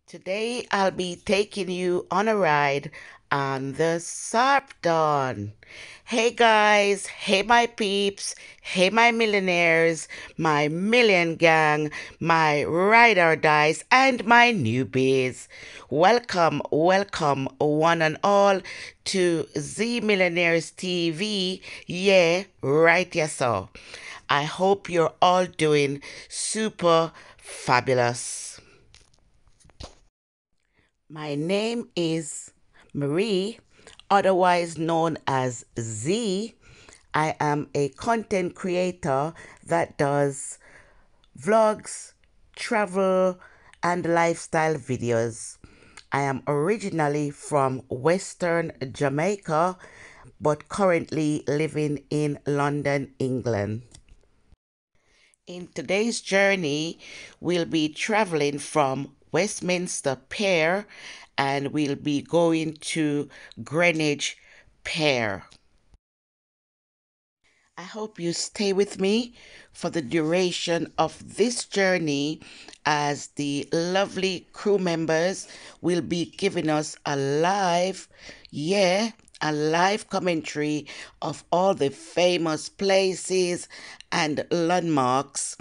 Today I'll be taking you on a ride on the Sarpedon. Hey guys, hey my peeps, hey my millionaires, my million gang, my ride or dice, and my newbies. Welcome, welcome one and all to ZMilianNairzTV TV. Yeah, right, yes, so. I hope you're all doing super fabulous. My name is Marie, otherwise known as Z. I am a content creator that does vlogs, travel, and lifestyle videos. I am originally from Western Jamaica, but currently living in London, England. In today's journey, we'll be traveling from Westminster Pier and we'll be going to Greenwich Pier. I hope you stay with me for the duration of this journey as the lovely crew members will be giving us a live commentary of all the famous places and landmarks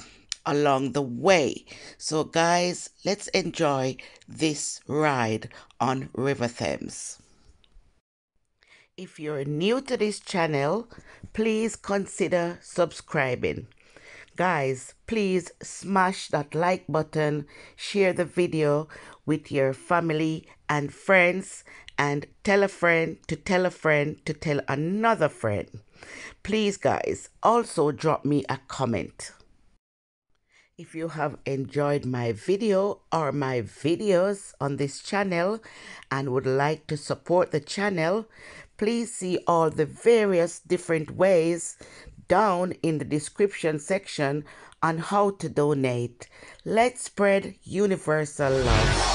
along the way. So guys, let's enjoy this ride on River Thames. If you're new to this channel, please consider subscribing. Guys, please smash that like button, share the video with your family and friends, and tell a friend to tell a friend to tell another friend. Please, guys, also drop me a comment. If you have enjoyed my video or my videos on this channel and would like to support the channel, please see all the various different ways down in the description section on how to donate. Let's spread universal love.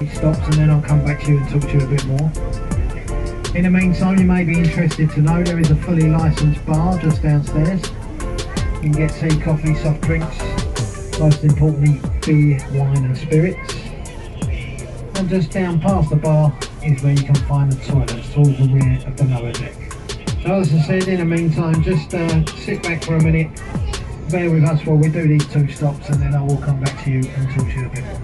stops, and then I'll come back to you and talk to you a bit more. In the meantime, you may be interested to know there is a fully licensed bar just downstairs. You can get tea, coffee, soft drinks, most importantly beer, wine and spirits. And just down past the bar is where you can find the toilets towards the rear of the lower deck. So as I said, in the meantime, just sit back for a minute, bear with us while we do these 2 stops, and then I will come back to you and talk to you a bit more.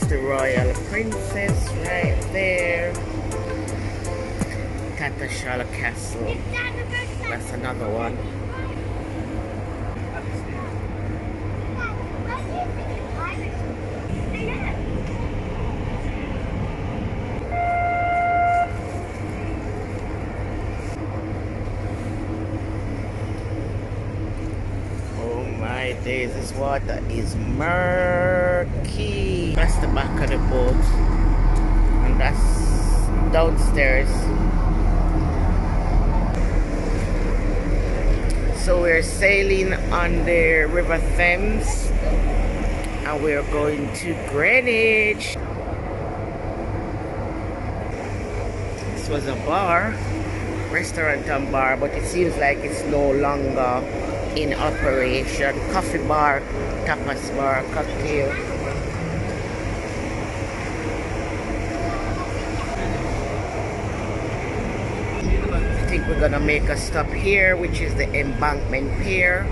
The Royal Princess right there. Cashapp Castle. That's another one. Oh my days, this water is murky. That's the back of the boat, and that's downstairs. So we're sailing on the River Thames, and we're going to Greenwich. This was a bar, restaurant and bar, but it seems like it's no longer in operation. Coffee bar, tapas bar, cocktail. I think we're gonna make a stop here, which is the Embankment Pier.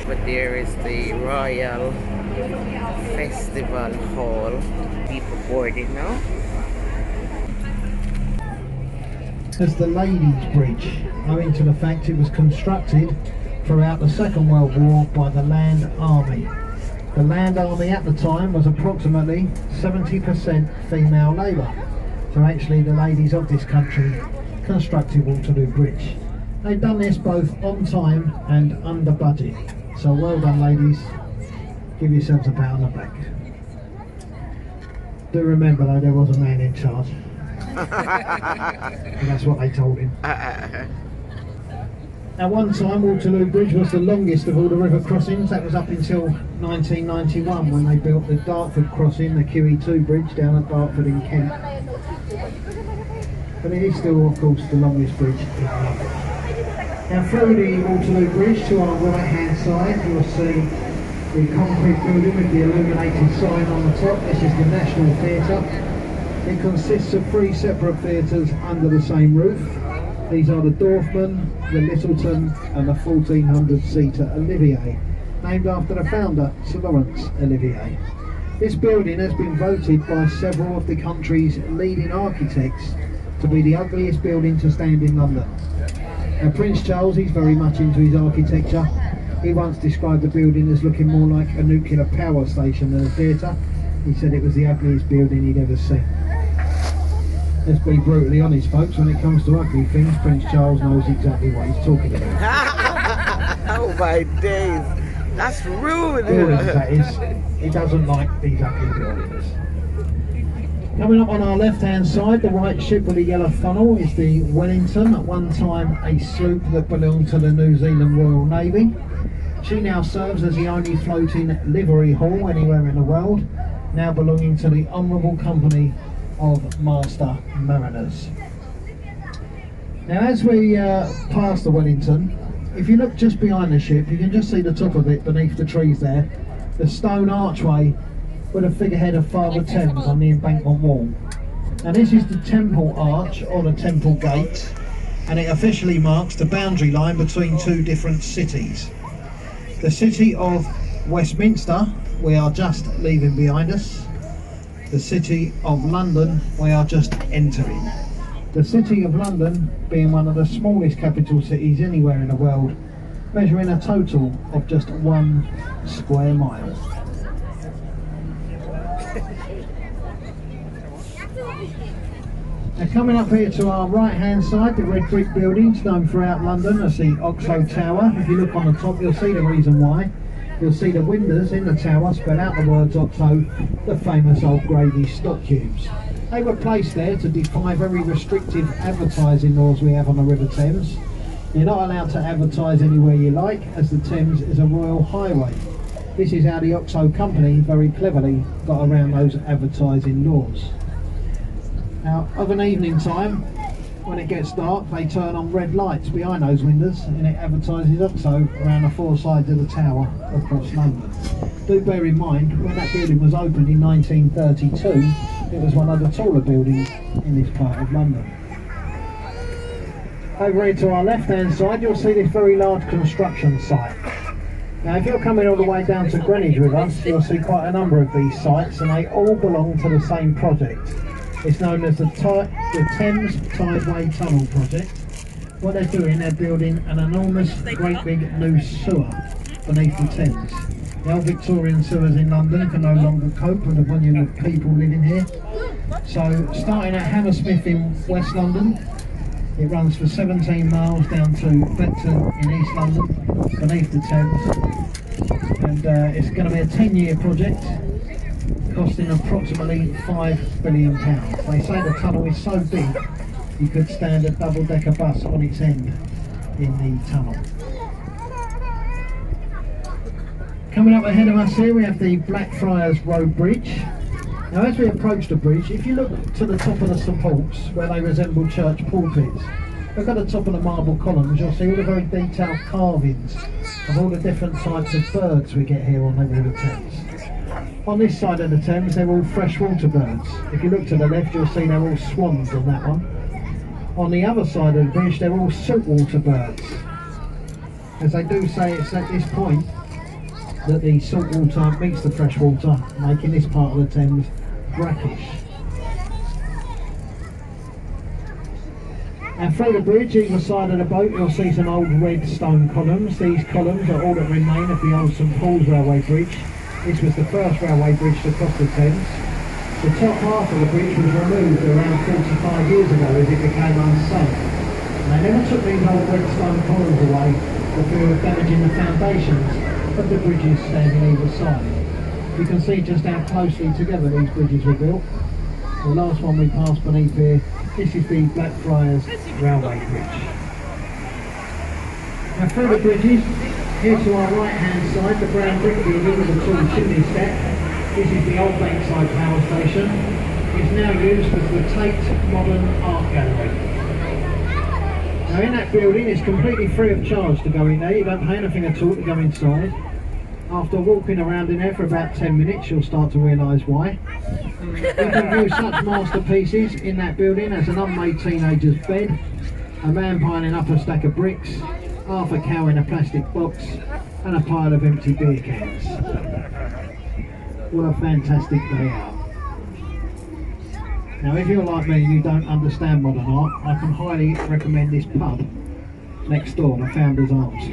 But there is the Royal Festival Hall. People boarding now. As the Ladies' Bridge, owing to the fact it was constructed throughout the Second World War by the Land Army. The Land Army at the time was approximately 70% female labour. So actually the ladies of this country constructed Waterloo Bridge. They've done this both on time and under budget. So well done, ladies. Give yourselves a pat on the back. Do remember though, there was a man in charge. And that's what they told him. At one time, Waterloo Bridge was the longest of all the river crossings. That was up until 1991 when they built the Dartford crossing, the QE2 bridge down at Dartford in Kent. But it is still, of course, the longest bridge in London. Now through the Waterloo Bridge to our right hand side, you'll see the concrete building with the illuminated sign on the top. This is the National Theatre. It consists of 3 separate theatres under the same roof. These are the Dorfman, the Littleton and the 1400-seater Olivier, named after the founder, Sir Laurence Olivier. This building has been voted by several of the country's leading architects to be the ugliest building to stand in London. Now Prince Charles, he's very much into his architecture. He once described the building as looking more like a nuclear power station than a theatre. He said it was the ugliest building he'd ever seen. Let's be brutally honest, folks, when it comes to ugly things, Prince Charles knows exactly what he's talking about. Oh my days, that's rude. Buildings, that is. He doesn't like these ugly buildings. Coming up on our left hand side, the white ship with the yellow funnel is the Wellington, at one time a sloop that belonged to the New Zealand Royal Navy. She now serves as the only floating livery hall anywhere in the world, now belonging to the Honourable Company of Master Mariners. Now as we pass the Wellington, if you look just behind the ship, you can just see the top of it beneath the trees there, the stone archway with a figurehead of Father Thames on the embankment wall. And this is the Temple Arch, or the Temple Gate, and it officially marks the boundary line between 2 different cities. The city of Westminster we are just leaving behind us. The city of London we are just entering. The city of London being one of the smallest capital cities anywhere in the world, measuring a total of just 1 square mile. Now coming up here to our right hand side, the red brick buildings known throughout London as the Oxo Tower. If you look on the top you'll see the reason why. You'll see the windows in the tower spell out the words OXO, the famous old gravy stock cubes. They were placed there to defy very restrictive advertising laws we have on the River Thames. You're not allowed to advertise anywhere you like, as the Thames is a royal highway. This is how the OXO company very cleverly got around those advertising laws. Now, of an evening time, when it gets dark, they turn on red lights behind those windows and it advertises OXO around the four sides of the tower across London. Do bear in mind, when that building was opened in 1932, it was one of the taller buildings in this part of London. Over here to our left hand side, you'll see this very large construction site. Now, if you're coming all the way down to Greenwich with us, you'll see quite a number of these sites, and they all belong to the same project. It's known as the Thames Tideway Tunnel Project. What they're doing, they're building an enormous, great big new sewer beneath the Thames. The old Victorian sewers in London can no longer cope with the volume of people living here. So, starting at Hammersmith in West London, it runs for 17 miles down to Beckton in East London, beneath the Thames, and it's going to be a 10-year project, costing approximately £5 billion. They say the tunnel is so big, you could stand a double-decker bus on its end in the tunnel. Coming up ahead of us here, we have the Blackfriars Road Bridge. Now, as we approach the bridge, if you look to the top of the supports, where they resemble church pulpits, look at the top of the marble columns, you'll see all the very detailed carvings of all the different types of birds we get here on the River Thames. On this side of the Thames, they're all freshwater birds. If you look to the left, you'll see they're all swans on that one. On the other side of the bridge, they're all saltwater birds. As they do say, it's at this point that the saltwater meets the freshwater, making this part of the Thames brackish. And through the bridge, either side of the boat, you'll see some old red stone columns. These columns are all that remain of the old St Paul's Railway Bridge. This was the first railway bridge to cross the Thames. The top half of the bridge was removed around 45 years ago as it became unsafe. And they never took these old red stone columns away for fear of damaging the foundations of the bridges standing either side. You can see just how closely together these bridges were built. The last one we passed beneath here, this is the Blackfriars Railway Bridge. Now, through the bridges, here to our right hand side, the brown brick building with a tall chimney stack. This is the old Bankside Power Station. It's now used as the Tate Modern Art Gallery. Now, in that building, it's completely free of charge to go in there. You don't pay anything at all to go inside. After walking around in there for about 10 minutes, you'll start to realise why. You can view such masterpieces in that building as an unmade teenager's bed, a man piling up a stack of bricks, half a cow in a plastic box, and a pile of empty beer cans. What a fantastic day out. Now, if you're like me and you don't understand modern art, I can highly recommend this pub next door, the Founders Arms.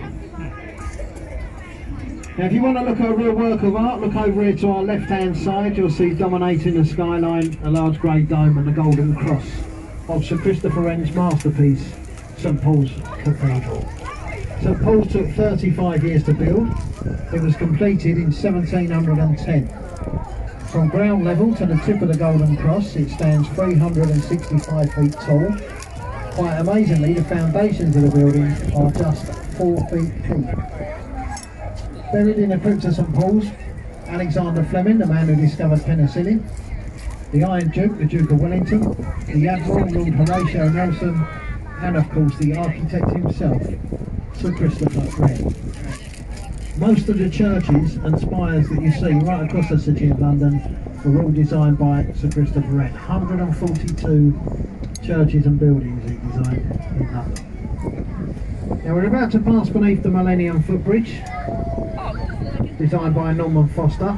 Now, if you want to look at a real work of art, look over here to our left hand side. You'll see dominating the skyline a large grey dome and the golden cross of Sir Christopher Wren's masterpiece, St Paul's Cathedral. St Paul's took 35 years to build. It was completed in 1710. From ground level to the tip of the Golden Cross, it stands 365 feet tall. Quite amazingly, the foundations of the building are just 4 feet deep. Buried in the crypt of St Paul's, Alexander Fleming, the man who discovered penicillin, the Iron Duke, the Duke of Wellington, the Admiral, Lord Horatio Nelson, and of course the architect himself, Sir Christopher Wren. Most of the churches and spires that you see right across the city of London were all designed by Sir Christopher Wren. 142 churches and buildings he designed in London. Now, we're about to pass beneath the Millennium footbridge, designed by Norman Foster.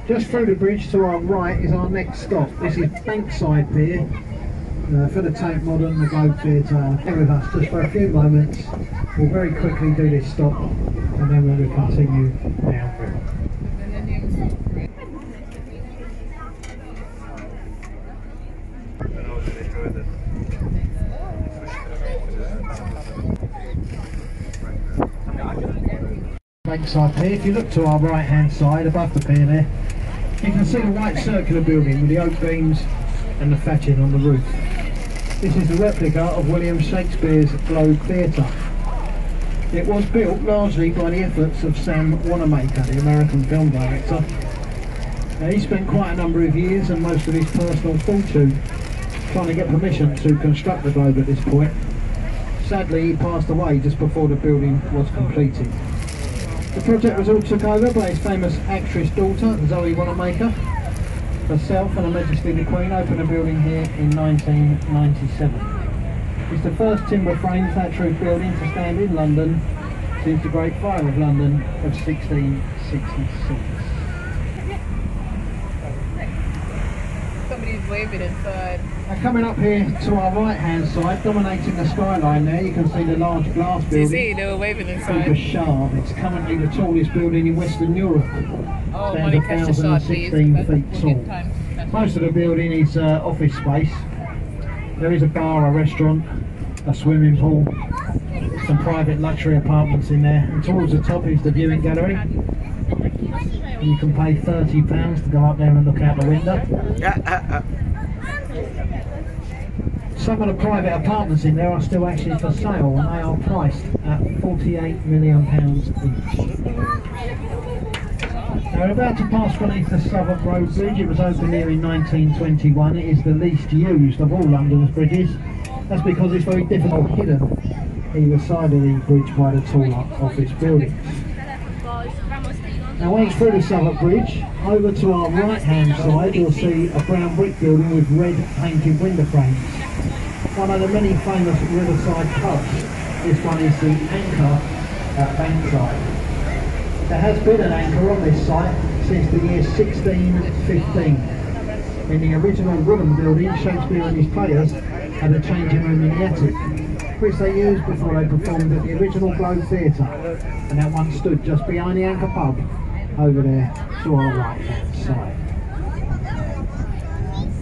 Just through the bridge to our right is our next stop. This is Bankside Pier for the Tate Modern, the Globe Theatre. Stay with us just for a few moments. We'll very quickly do this stop and then we'll continue downriver. backside pier. If you look to our right hand side above the pier there, you can see the white circular building with the oak beams and the thatching on the roof. This is the replica of William Shakespeare's Globe Theatre. It was built largely by the efforts of Sam Wanamaker, the American film director. He spent quite a number of years and most of his personal fortune trying to get permission to construct the Globe at this point. Sadly, he passed away just before the building was completed. The project was all took over by his famous actress daughter, Zoe Wanamaker. Herself and Her Majesty the Queen opened the building here in 1997. It's the first timber frame thatch roof building to stand in London since the Great Fire of London of 1666. Somebody's waving inside. Now coming up here to our right hand side, dominating the skyline there, you can see the large glass building. Do you see? They were waving inside. Cashapp. It's currently the tallest building in Western Europe. Oh, Stands 1,016 feet tall. Most of the building is office space. There is a bar, a restaurant, a swimming pool, some private luxury apartments in there, and towards the top is the viewing gallery. You can pay £30 to go up there and look out the window. Some of the private apartments in there are still actually for sale, and they are priced at £48 million each. Now we're about to pass beneath the Southwark Road Bridge. It was opened here in 1921. It is the least used of all London's bridges. That's because it's very difficult hidden either side of the bridge by the taller office buildings. Now once through the Southwark Bridge, over to our right hand side you'll see a brown brick building with red painted window frames. One of the many famous riverside pubs. This one is the Anchor at Bankside. There has been an anchor on this site since the year 1615. In the original wooden building, Shakespeare and his players had a changing room in the attic, which they used before they performed at the original Globe Theatre, and that one stood just behind the Anchor pub over there to our right hand side.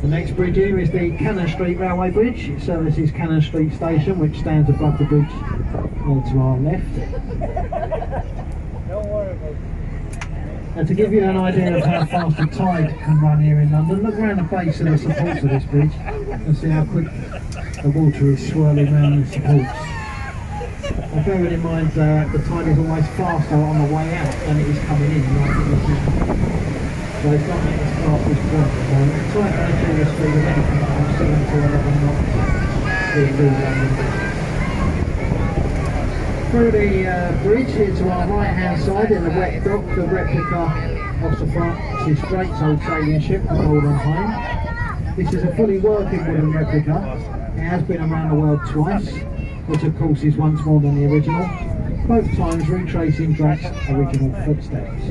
The next bridge here is the Cannon Street Railway Bridge. It services Cannon Street Station, which stands above the bridge to our left. And to give you an idea of how fast the tide can run here in London, look around the base of the supports of this bridge and see how quick the water is swirling around the supports. And bearing in mind the tide is always faster on the way out than it is coming in. So it's not at its fastest point. So the tide can achieve a speed of anything from 7 to 11 knots here through London. Through the bridge here to our right hand side in the wet dock, the replica of the Francis Drake's old sailing ship, the Golden Hind. This is a fully working wooden replica. It has been around the world twice, which of course is once more than the original, both times retracing Drake's original footsteps.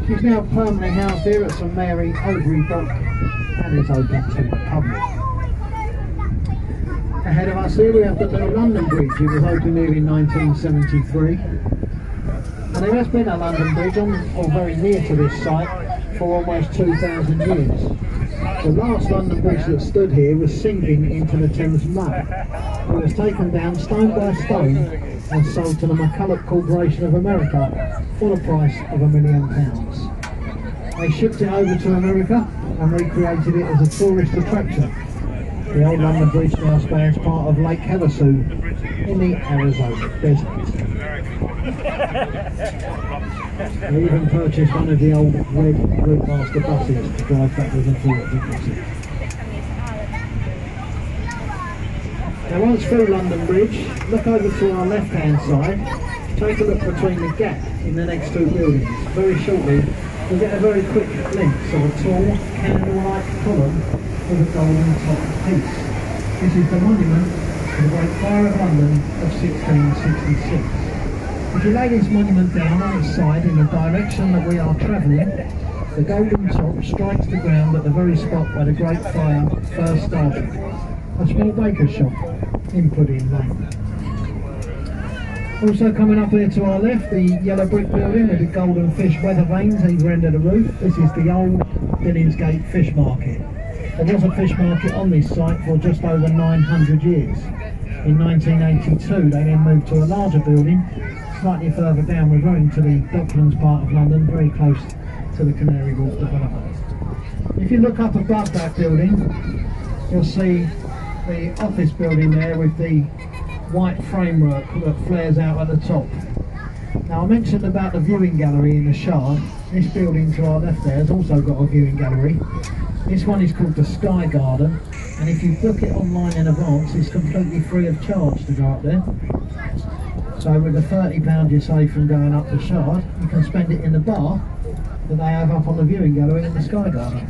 She's now permanently housed here at St Mary Overy Dock and is open to the public. Ahead of us here we have the New London Bridge. It was opened here in 1973. And there has been a London Bridge on, or very near to this site, for almost 2,000 years. The last London Bridge that stood here was sinking into the Thames mud. It was taken down stone by stone and sold to the McCulloch Corporation of America for the price of £1 million. They shipped it over to America and recreated it as a tourist attraction. The old London Bridge now spans part of Lake Havasu in the Arizona desert. They even purchased one of the old red Route Master buses to drive backwards and forwards across it. Now once through London Bridge, look over to our left hand side, take a look between the gap in the next two buildings. Very shortly you'll get a very quick glimpse of a tall, candle-like column with a golden top piece. This is the monument to the Great Fire of London of 1666. If you lay this monument down on its side in the direction that we are travelling, the golden top strikes the ground at the very spot where the Great Fire first started, a small baker's shop in Pudding Lane. Also coming up here to our left, the yellow brick building with the golden fish weather vanes either end of the roof. This is the old Billingsgate Fish Market. There was a fish market on this site for just over 900 years. In 1982 they then moved to a larger building slightly further down we're going to the Docklands part of London, very close to the Canary Wharf development. If you look up above that building, you'll see the office building there with the white framework that flares out at the top. Now I mentioned about the viewing gallery in the Shard. This building to our left there has also got a viewing gallery. This one is called the Sky Garden, and if you book it online in advance it's completely free of charge to go up there. So with the £30 you save from going up the Shard, you can spend it in the bar that they have up on the viewing gallery in the Sky Garden.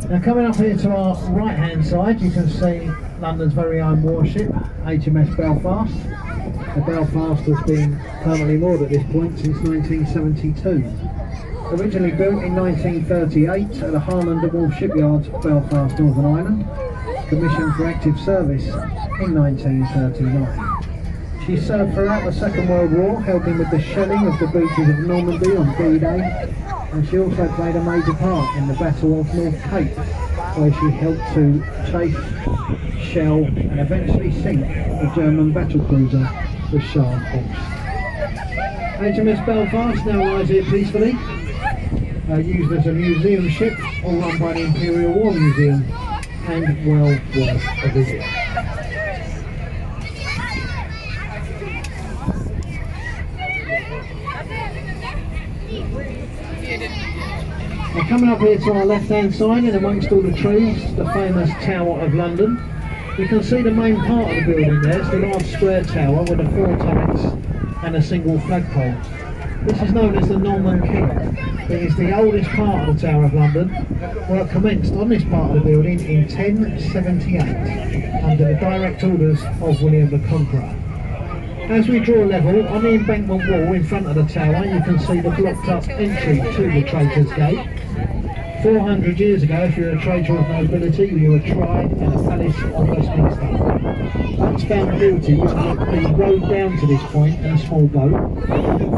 Now coming up here to our right hand side you can see London's very own warship, HMS Belfast. The Belfast has been permanently moored at this point since 1972. Originally built in 1938 at the Harland and Wolff shipyards, Belfast, Northern Ireland, commissioned for active service in 1939. She served throughout the Second World War, helping with the shelling of the beaches of Normandy on D-Day, and she also played a major part in the Battle of North Cape, where she helped to chase, shell and eventually sink the German battlecruiser, the Shard Horse. HMS Belfast now lies here peacefully, used as a museum ship, all run by the Imperial War Museum, and well worth a visit. Now coming up here to our left hand side, in amongst all the trees, the famous Tower of London. You can see the main part of the building there. It's the large square tower with the 4 turrets and a single flagpole. This is known as the Norman Keep. It is the oldest part of the Tower of London. Work commenced on this part of the building in 1078 under the direct orders of William the Conqueror. As we draw level, on the embankment wall in front of the tower you can see the blocked up entry to the Traitors' Gate. 400 years ago, if you were a traitor of nobility, you were tried in the Palace of Westminster. Once found guilty, you would be rowed down to this point in a small boat.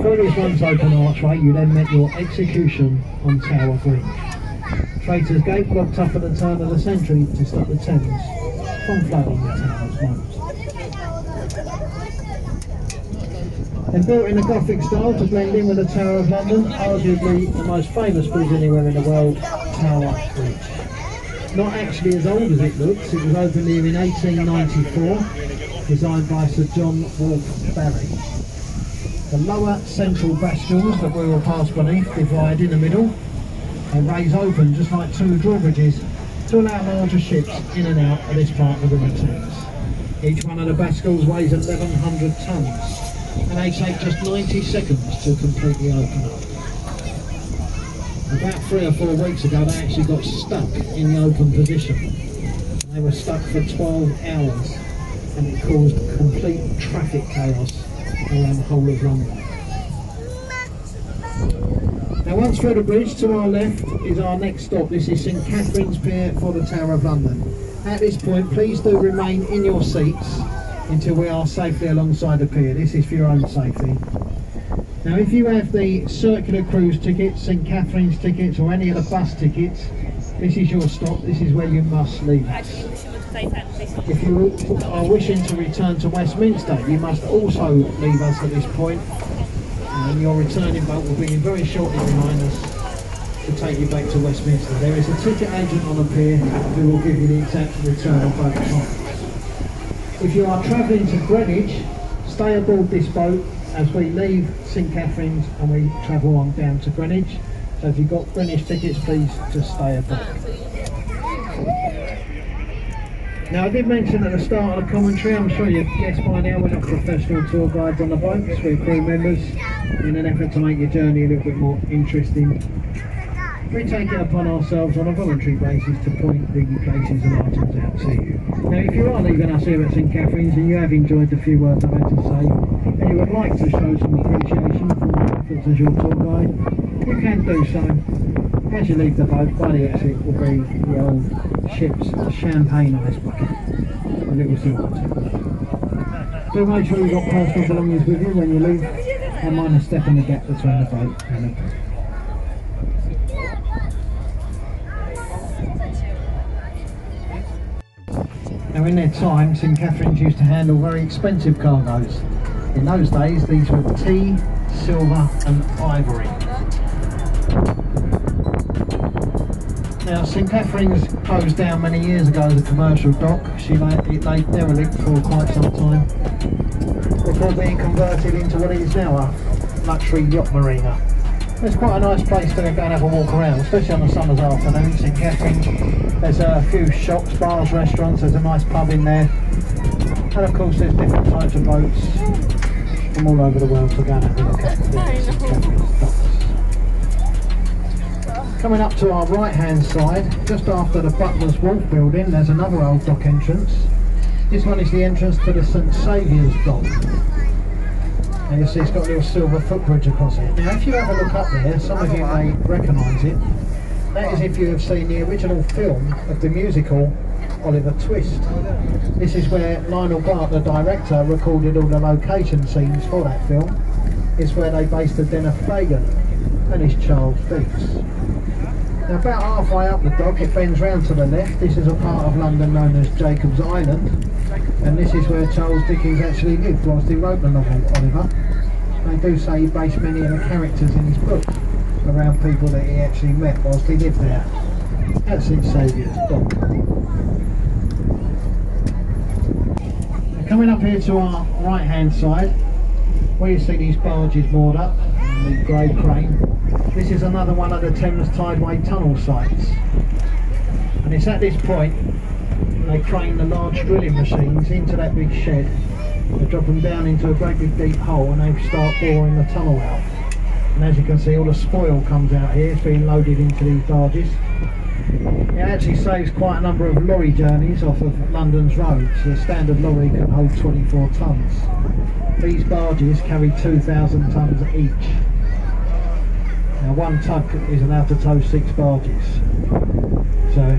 Through this once open archway, you then met your execution on Tower Bridge. Traitors' Gate blocked up at the turn of the century to stop the Thames from flooding the tower's moat. And built in a Gothic style to blend in with the Tower of London, arguably the most famous bridge anywhere in the world, Tower Bridge. Not actually as old as it looks, it was opened here in 1894, designed by Sir John Wolfe Barry. The lower central bastions that we will pass beneath divide in the middle and raise open just like 2 drawbridges to allow larger ships in and out of this part of the River Thames. Each one of the bascles weighs 1,100 tonnes. And they take just 90 seconds to completely open up. About 3 or 4 weeks ago they actually got stuck in the open position. They were stuck for 12 hours and it caused complete traffic chaos around the whole of London. Now once through the bridge, to our left is our next stop. This is St Catherine's Pier for the Tower of London. At this point please do remain in your seats until we are safely alongside the pier. This is for your own safety. Now if you have the circular cruise tickets, St Catherine's tickets or any of the bus tickets, this is your stop, this is where you must leave us. If you are wishing to return to Westminster, you must also leave us at this point, and your returning boat will be very shortly behind us to take you back to Westminster. There is a ticket agent on the pier who will give you the exact return of both times. If you are travelling to Greenwich, stay aboard this boat as we leave St Catherine's and we travel on down to Greenwich. So if you've got Greenwich tickets, please just stay aboard. Now I did mention at the start of the commentary, I'm sure you've guessed by now, we're not professional tour guides on the boats, we're crew members in an effort to make your journey a little bit more interesting. We take it upon ourselves on a voluntary basis to point the places and items out to you. Now if you are leaving us here at St Catherine's and you have enjoyed the few words I've had to say and you would like to show some appreciation for my efforts as your tour guide, you can do so. As you leave the boat, by the exit will be the old ship's champagne ice bucket, a little silver tip. So make sure you've got personal belongings with you when you leave, and mind a step in the gap between the boat and the boat. Now in their time, St Catherine's used to handle very expensive cargoes. In those days, these were tea, silver and ivory. Now St Catherine's closed down many years ago as a commercial dock. It lay derelict for quite some time before being converted into what is now a luxury yacht marina. It's quite a nice place to go and have a walk around, especially on a summer's afternoon. St Catherine's, there's a few shops, bars, restaurants, there's a nice pub in there, and of course there's different types of boats from all over the world to go and have a look at St Catherine's docks. Coming up to our right hand side, just after the Butler's Wharf building, there's another old dock entrance. This one is the entrance to the St Saviour's dock. And you'll see it's got a little silver footbridge across it. Now if you have a look up there, some of you may recognise it. That is if you have seen the original film of the musical Oliver Twist. This is where Lionel Bart, the director, recorded all the location scenes for that film. It's where they based the Den of Fagin and his child Beats. Now about halfway up the dock it bends round to the left. This is a part of London known as Jacob's Island. And this is where Charles Dickens actually lived whilst he wrote the novel Oliver. They do say he based many of the characters in his book around people that he actually met whilst he lived there at St Saviour's dock. Now coming up here to our right hand side, where you see these barges moored up and the grey crane, this is another one of the Thames Tideway tunnel sites. And it's at this point they crane the large drilling machines into that big shed. They drop them down into a great big deep hole and they start boring the tunnel out. And as you can see, all the spoil comes out here. It's being loaded into these barges. It actually saves quite a number of lorry journeys off of London's roads. The standard lorry can hold 24 tonnes. These barges carry 2,000 tonnes each. Now one tug is allowed to tow 6 barges. So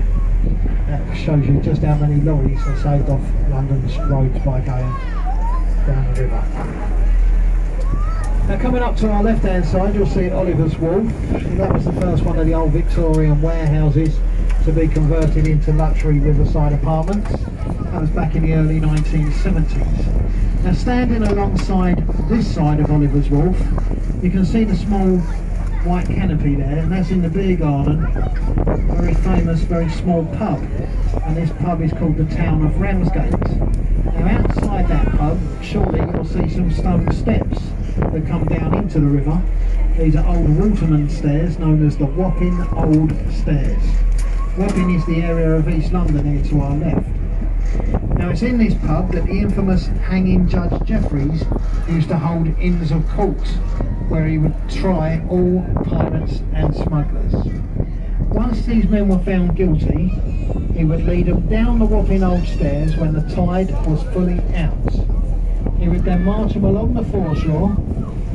that shows you just how many lorries are saved off London's roads by going down the river. Now coming up to our left hand side you'll see Oliver's Wharf. That was the first one of the old Victorian warehouses to be converted into luxury riverside apartments. That was back in the early 1970s. Now standing alongside this side of Oliver's Wharf you can see the small white canopy there, and that's in the beer garden, a very famous, very small pub, and this pub is called the Town of Ramsgate. Now outside that pub, surely you'll see some stone steps that come down into the river. These are old waterman stairs known as the Wapping Old Stairs. Wapping is the area of East London here to our left. Now it's in this pub that the infamous hanging Judge Jeffreys used to hold inns of court, where he would try all pirates and smugglers. Once these men were found guilty, he would lead them down the Wapping Old Stairs when the tide was fully out. He would then march them along the foreshore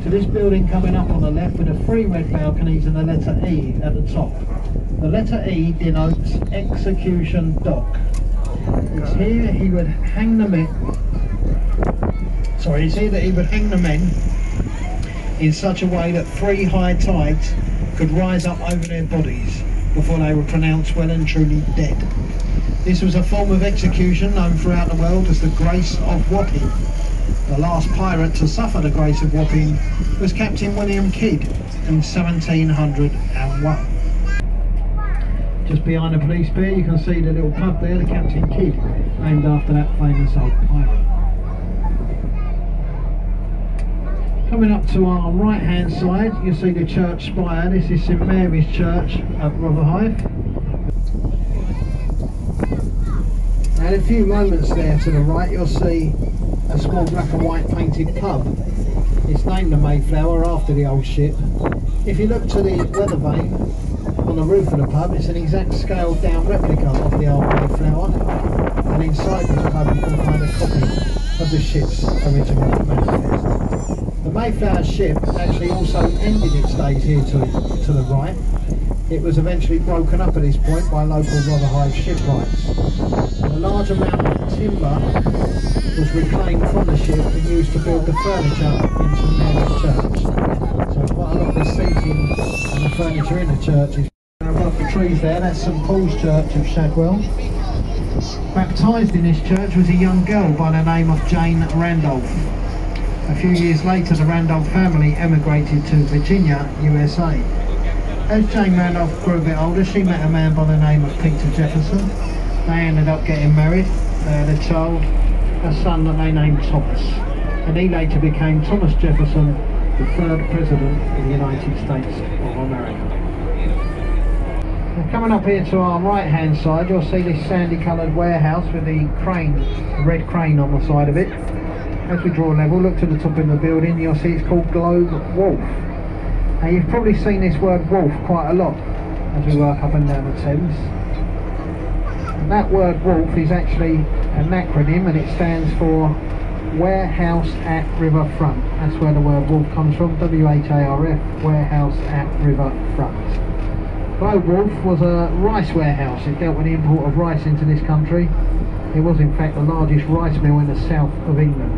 to this building coming up on the left with the 3 red balconies and the letter E at the top. The letter E denotes execution dock. It's here he would hang the men. It's here that he would hang the men in such a way that 3 high tides could rise up over their bodies before they were pronounced well and truly dead. This was a form of execution known throughout the world as the Grace of Wapping. The last pirate to suffer the Grace of Wapping was Captain William Kidd in 1701. Just behind the police pier you can see the little pub there, the Captain Kidd, named after that famous old pirate. Coming up to our right hand side you see the church spire. This is St Mary's Church at Rotherhithe. And a few moments there to the right you'll see a small black and white painted pub. It's named the Mayflower after the old ship. If you look to the weather vane on the roof of the pub, it's an exact scaled down replica of the old Mayflower, and inside this pub you can find a copy of the ship's original manifest. The Mayflower ship actually also ended its days here to the right. It was eventually broken up at this point by local Rotherhithe shipwrights. A large amount of timber was reclaimed from the ship and used to build the furniture in St Mary's Church. So quite a lot of the seating and the furniture in the church is above the trees there. That's St Paul's Church of Shadwell. Baptised in this church was a young girl by the name of Jane Randolph. A few years later, the Randolph family emigrated to Virginia, USA. As Jane Randolph grew a bit older, she met a man by the name of Peter Jefferson. They ended up getting married. They had a child, a son that they named Thomas. And he later became Thomas Jefferson, the third president of the United States of America. Now, coming up here to our right hand side, you'll see this sandy coloured warehouse with the crane, the red crane on the side of it. As we draw level, look to the top of the building, you'll see it's called Globe Wharf. Now you've probably seen this word wharf quite a lot as we work up and down the Thames. And that word wharf is actually an acronym, and it stands for Warehouse at Riverfront. That's where the word wharf comes from, WHARF, Warehouse at Riverfront. Globe Wharf was a rice warehouse. It dealt with the import of rice into this country. It was in fact the largest rice mill in the south of England.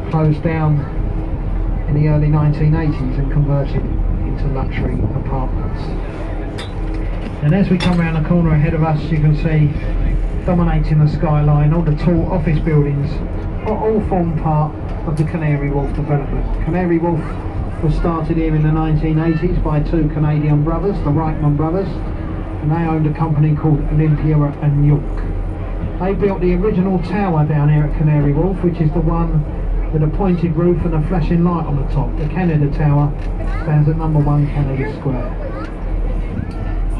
Closed down in the early 1980s and converted into luxury apartments. And as we come around the corner ahead of us, you can see dominating the skyline, all the tall office buildings all form part of the Canary Wharf development. Canary Wharf was started here in the 1980s by two Canadian brothers, the Reichman brothers, and they owned a company called Olympia and York. They built the original tower down here at Canary Wharf, which is the one with a pointed roof and a flashing light on the top. The Canada Tower stands at number 1 Canada Square.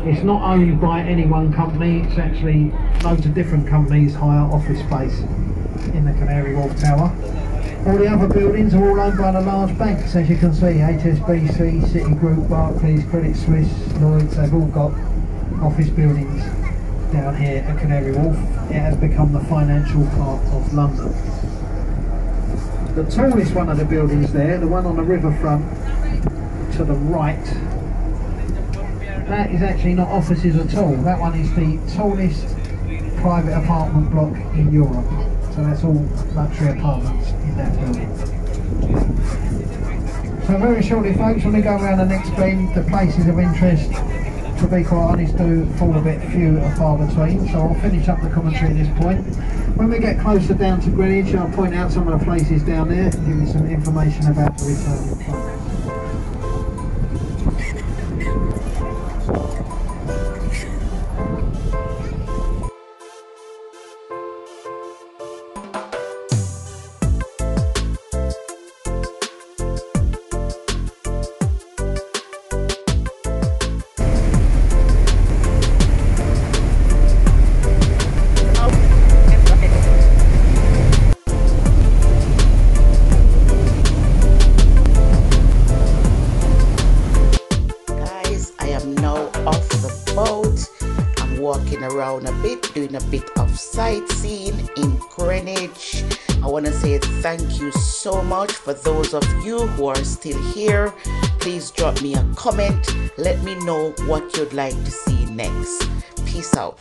It's not owned by any one company, it's actually loads of different companies hire office space in the Canary Wharf Tower. All the other buildings are all owned by the large banks, as you can see, HSBC, Citigroup, Barclays, Credit Suisse, Lloyds, they've all got office buildings down here at Canary Wharf. It has become the financial part of London. The tallest one of the buildings there, the one on the riverfront to the right, that is actually not offices at all. That one is the tallest private apartment block in Europe. So that's all luxury apartments in that building. So very shortly folks, when we go around the next bend, the places of interest, to be quite honest, do fall a bit few and far between. So I'll finish up the commentary at this point. When we get closer down to Greenwich, I'll point out some of the places down there and give you some information about the returning flights. Around a bit, doing a bit of sightseeing in Greenwich. I want to say thank you so much for those of you who are still here. Please drop me a comment, let me know what you'd like to see next. Peace out.